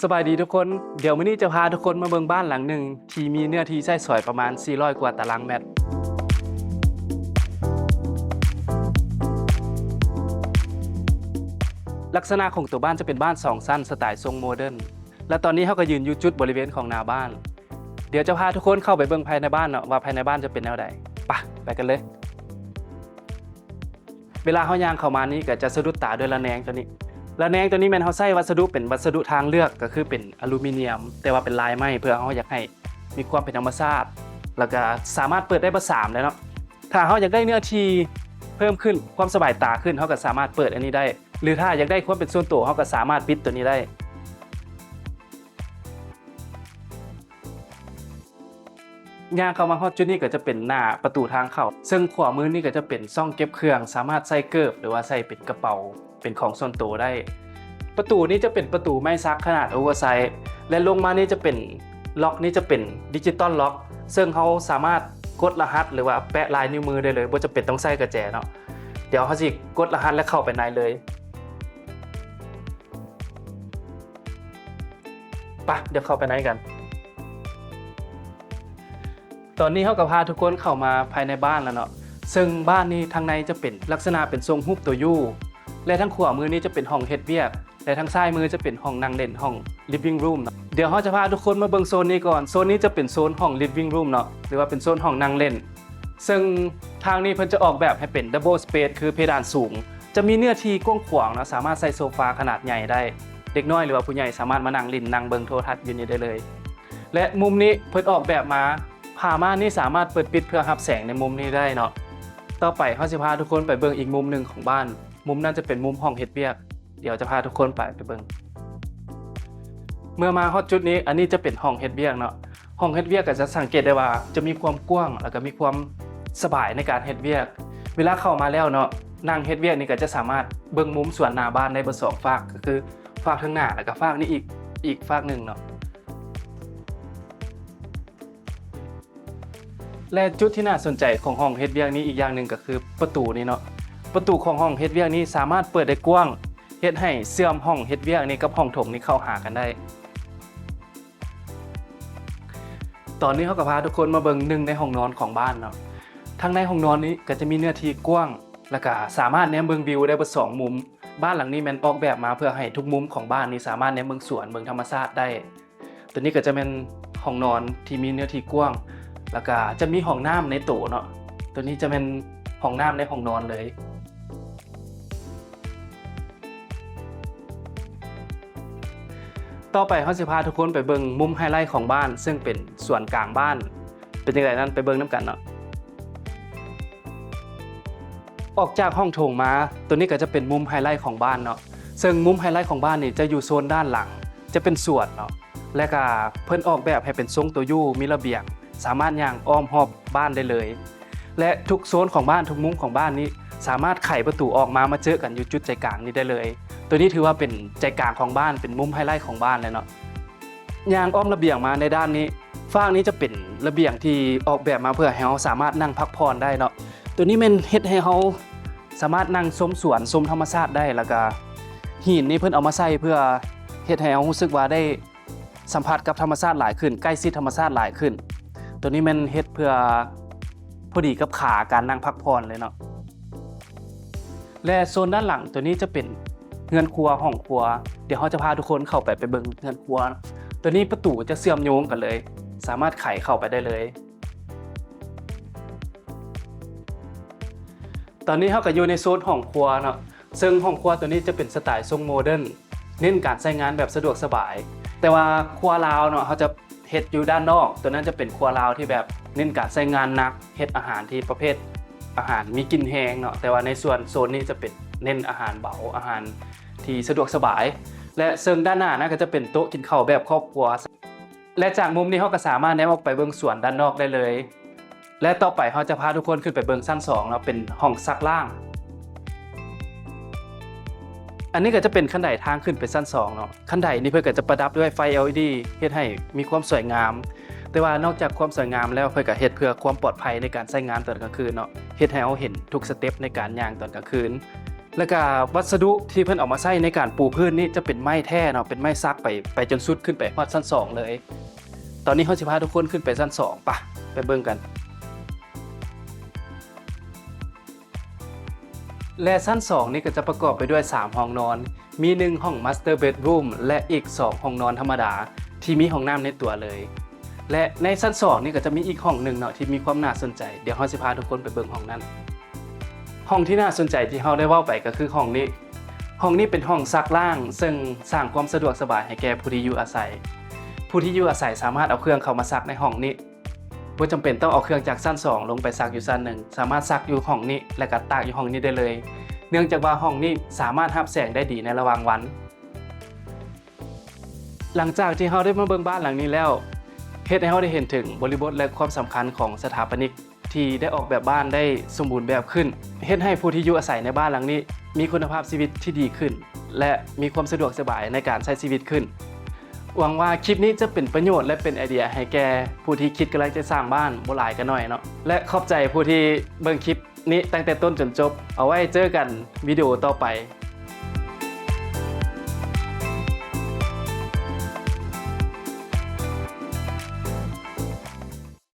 สบายดีทุกคนเดี๋ยวมื้อนี้จะพาทุกคนมาเบิ่งบ้านหลังหนึ่งที่มีเนื้อที่ใช้สอยประมาณ400กว่าตารางเมตรลักษณะของตัวบ้านจะเป็นบ้าน2ชั้นสไตล์ทรงโมเดิร์นและตอนนี้เราก็ยืนอยู่จุดบริเวณของหน้าบ้านเดี๋ยวจะพาทุกคนเข้าไปเบิ่งภายในบ้านเนาะว่าภายในบ้านจะเป็นแนวใดไปกันเลยเวลาเฮาย่างเข้ามานี่ก็จะสะดุดตาด้วยระแนงตัวนี้ระแนงตัวนี้แม่นเฮาใช้วัสดุเป็นวัสดุทางเลือกก็คือเป็นอลูมิเนียมแต่ว่าเป็นลายไม้เพื่อเฮาอยากให้มีความเป็นธรรมชาติแล้วก็สามารถเปิดได้เบอร์3เลยเนาะถ้าเฮาอยากได้เนื้อที่เพิ่มขึ้นความสบายตาขึ้นเฮาก็สามารถเปิดอันนี้ได้หรือถ้าอยากได้ความเป็นส่วนตัวเฮาก็สามารถปิดตัวนี้ได้ย่างเข้ามาฮอดจุดนี้ก็จะเป็นหน้าประตูทางเข้าซึ่งขวามือนี่ก็จะเป็นช่องเก็บเครื่องสามารถใส่เกิบหรือว่าใส่เป็นกระเป๋าเป็นของส่วนตัวได้ประตูนี้จะเป็นประตูไม้ซักขนาดโอเวอร์ไซส์และลงมานี่จะเป็นล็อกนี้จะเป็นดิจิตอลล็อกซึ่งเขาสามารถกดรหัสหรือว่าแปะลายนิ้วมือได้เลยบ่จะเป็นต้องใส่กระแจเนาะเดี๋ยวเขาสิกดรหัสและเข้าไปในเลยเดี๋ยวเข้าไปในกันตอนนี้เขาก็พาทุกคนเข้ามาภายในบ้านแล้วเนาะซึ่งบ้านนี้ทางในจะเป็นลักษณะเป็นทรงรูปตัวยูและทั้งขวามือนี้จะเป็นห้องเฮ็ดเวียกและทางซ้ายมือจะเป็นห้องนั่งเล่นห้อง living room เนาะเดี๋ยวเขาจะพาทุกคนมาเบิ่งโซนนี้ก่อนโซนนี้จะเป็นโซนห้อง living room เนาะหรือว่าเป็นโซนห้องนั่งเล่นซึ่งทางนี้เพิ่นจะออกแบบให้เป็น double space คือเพดานสูงจะมีเนื้อที่กว้างขวางนะสามารถใส่โซฟาขนาดใหญ่ได้เด็กน้อยหรือว่าผู้ใหญ่สามารถมานั่งเล่นนั่งเบิ่งโทรทัศน์อยู่นี่ได้เลยและมุมนี้เพิ่นออกแบบมาผ้าม่านนี่สามารถเปิดปิดเพื่อรับแสงในมุมนี้ได้เนาะต่อไปเขาจะพาทุกคนไปเบิ่งอีกมุมหนึ่งของบ้านมุมนั้นจะเป็นมุมห้องเฮ็ดเวียกเดี๋ยวจะพาทุกคนไปเบิ่งเมื่อมาฮอดจุดนี้อันนี้จะเป็นห้องเฮ็ดเวียกเนาะห้องเฮ็ดเวียกก็จะสังเกตได้ว่าจะมีความกว้างแล้วก็มีความสบายในการเฮ็ดเวียกเวลาเข้ามาแล้วเนาะนั่งเฮ็ดเวียกนี่ก็จะสามารถเบิ่งมุมสวนหน้าบ้านได้เบิด2ฝั่งก็คือฝั่งข้างหน้าแล้วก็ฝั่งนี้อีกฝั่งนึงเนาะและจุดที่น่าสนใจของห้องเฮ็ดเวียกนี้อีกอย่างหนึ่งก็คือประตูนี้เนาะประตูของห้องเฮ็ดเวียกนี้สามารถเปิดได้กว้างเฮ็ดให้เชื่อมห้องเฮ็ดเวียกนี้กับห้องโถงนี้เข้าหากันได้ตอนนี้เขาก็พาทุกคนมาเบิ่งหนึ่งในห้องนอนของบ้านเนาะทางในห้องนอนนี้ก็จะมีเนื้อที่กว้างและก็สามารถแนมเบิ่งวิวได้เบิด2มุมบ้านหลังนี้แม่นออกแบบมาเพื่อให้ทุกมุมของบ้านนี้สามารถแนมเบิ่งสวนเบิ่งธรรมชาติได้ตัวนี้ก็จะเป็นห้องนอนที่มีเนื้อที่กว้างแล้วก็จะมีห้องน้ำในโถเนาะตัวนี้จะเป็นห้องน้ำในห้องนอนเลยต่อไปเขาจะพาทุกคนไปเบิ่งมุมไฮไลท์ของบ้านซึ่งเป็นส่วนกลางบ้านเป็นยังไงนั้นไปเบิ่งน้ำกันเนาะออกจากห้องโถงมาตัวนี้ก็จะเป็นมุมไฮไลท์ของบ้านเนาะซึ่งมุมไฮไลท์ของบ้านนี่จะอยู่โซนด้านหลังจะเป็นสวนเนาะและก็เพิ่นออกแบบให้เป็นทรงตัวยูมีระเบียงสามารถย่างอ้อมรอบบ้านได้เลยและทุกโซนของบ้านทุกมุมของบ้านนี้สามารถไขประตูออกมาเจอกันอยู่จุดใจกลางนี้ได้เลยตัวนี้ถือว่าเป็นใจกลางของบ้านเป็นมุมไฮไลท์ของบ้านเลยเนาะย่างอ้อมระเบียงมาในด้านนี้ฝั่งนี้จะเป็นระเบียงที่ออกแบบมาเพื่อให้เราสามารถนั่งพักผ่อนได้เนาะตัวนี้มันเฮ็ดให้เราสามารถนั่งชมสวนชมธรรมชาติได้แล้วก็หินนี่เพิ่นเอามาใส่เพื่อเฮ็ดให้เรารู้สึกว่าได้สัมผัสกับธรรมชาติหลายขึ้นใกล้ชิดธรรมชาติหลายขึ้นตัวนี้มันเฮ็ดเพื่อพอดีกับขาการนั่งพักผ่อนเลยเนาะและโซนด้านหลังตัวนี้จะเป็นเรือนครัวห้องครัวเดี๋ยวเราจะพาทุกคนเข้าไปเบิ่งเรือนครัวตัวนี้ประตูจะเชื่อมโยงกันเลยสามารถไขเข้าไปได้เลยตอนนี้เราก็อยู่ในโซนห้องครัวเนาะซึ่งห้องครัวตัวนี้จะเป็นสไตล์ทรงโมเดิร์นเน้นการใช้งานแบบสะดวกสบายแต่ว่าครัวลาวเนาะเขาจะเฮ็ดอยู่ด้านนอกตัวนั้นจะเป็นครัวลาวที่แบบเน้นการใช้งานหนักเฮ็ดอาหารที่ประเภทอาหารมีกลิ่นแห้งเนาะแต่ว่าในส่วนโซนนี้จะเป็นเน้นอาหารเบาอาหารที่สะดวกสบายและซึ่งด้านหน้านะก็จะเป็นโต๊ะกินข้าวแบบครอบครัวและจากมุมนี้เขาก็สามารถแนมออกไปเบิ่งสวนด้านนอกได้เลยและต่อไปเขาจะพาทุกคนขึ้นไปเบิ่งชั้น2เนาะเป็นห้องซักล้างอันนี้ก็จะเป็นขั้นไดทางขึ้นไปชั้น2เนาะขั้นไดนี่เพื่อก็จะประดับด้วยไฟ LED เฮ็ดให้มีความสวยงามแต่ว่านอกจากความสวยงามแล้วเพื่อก็เฮ็ดเพื่อความปลอดภัยในการใช้งานตอนกลางคืนเนาะเฮ็ดให้เราเห็นทุกสเต็ปในการย่างตอนกลางคืน แล้วก็วัสดุที่เพิ่นเอามาใช้ในการปูพื้นนี่จะเป็นไม้แท้เนาะเป็นไม้ซักไปจนสุดขึ้นไปฮอดชั้น2เลยตอนนี้เฮาสิพาทุกคนขึ้นไปชั้น2ป่ะไปเบิ่งกันและชั้น2นี่ก็จะประกอบไปด้วย3ห้องนอนมี1ห้อง Master Bedroom และอีก2ห้องนอนธรรมดาที่มีห้องน้ำในตัวเลยและในชั้น2นี่ก็จะมีอีกห้องหนึ่งเนาะที่มีความน่าสนใจเดี๋ยวเฮาสิพาทุกคนไปเบิ่งห้องนั้นห้องที่น่าสนใจที่เฮาได้เว้าไปก็คือห้องนี้เป็นห้องซักล้างซึ่งสร้างความสะดวกสบายให้แก่ผู้ที่อยู่อาศัยสามารถเอาเครื่องเข้ามาซักในห้องนี้บ่จำเป็นต้องเอาเครื่องจากชั้น2ลงไปซักอยู่ชั้น1สามารถซักอยู่ห้องนี้และก็ตากอยู่ห้องนี้ได้เลยเนื่องจากว่าห้องนี้สามารถรับแสงได้ดีในระหว่างวันหลังจากที่เฮาได้มาเบิ่งบ้านหลังนี้แล้วเฮ็ดให้เฮาได้เห็นถึงบริบทและความสำคัญของสถาปนิกที่ได้ออกแบบบ้านได้สมบูรณ์แบบขึ้นเฮ็ดให้ผู้ที่อยู่อาศัยในบ้านหลังนี้มีคุณภาพชีวิตที่ดีขึ้นและมีความสะดวกสบายในการใช้ชีวิตขึ้นหวังว่าคลิปนี้จะเป็นประโยชน์และเป็นไอเดียให้แก่ผู้ที่คิดกำลังจะสร้างบ้านบ่หลายก็น้อยเนาะและขอบใจผู้ที่เบิ่งคลิปนี้ตั้งแต่ต้นจนจบเอาไว้เจอกันวิดีโอต่อไป